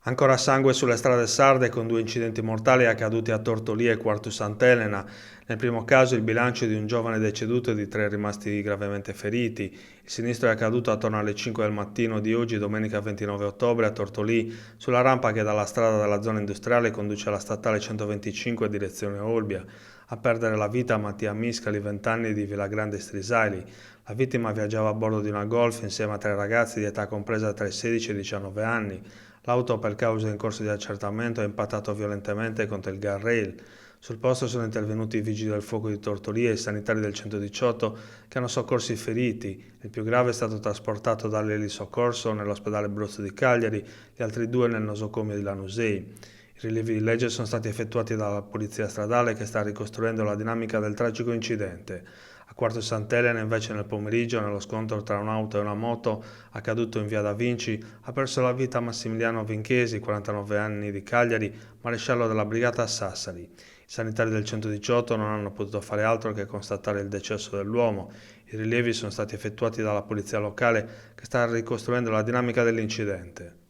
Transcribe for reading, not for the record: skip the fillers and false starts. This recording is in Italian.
Ancora sangue sulle strade sarde con due incidenti mortali accaduti a Tortolì e Quartu Sant'Elena. Nel primo caso il bilancio è di un giovane deceduto e di tre rimasti gravemente feriti. Il sinistro è accaduto attorno alle 5 del mattino di oggi, domenica 29 ottobre, a Tortolì, sulla rampa che dalla strada della zona industriale conduce alla statale 125 direzione Olbia. A perdere la vita Mattia Miscali, 20 anni, di Villagrande Strisaili. La vittima viaggiava a bordo di una Golf insieme a tre ragazzi di età compresa tra i 16 e i 19 anni. L'auto, per cause in corso di accertamento, ha impattato violentemente contro il guardrail. Sul posto sono intervenuti i vigili del fuoco di Tortolì e i sanitari del 118 che hanno soccorso i feriti. Il più grave è stato trasportato dall'elisoccorso nell'ospedale Bruzzo di Cagliari, gli altri due nel nosocomio di Lanusei. I rilievi di legge sono stati effettuati dalla polizia stradale che sta ricostruendo la dinamica del tragico incidente. A Quarto Sant'Elena, invece, nel pomeriggio, nello scontro tra un'auto e una moto accaduto in via Da Vinci, ha perso la vita Massimiliano Vinchesi, 49 anni, di Cagliari, maresciallo della brigata a Sassari. I sanitari del 118 non hanno potuto fare altro che constatare il decesso dell'uomo. I rilievi sono stati effettuati dalla polizia locale che sta ricostruendo la dinamica dell'incidente.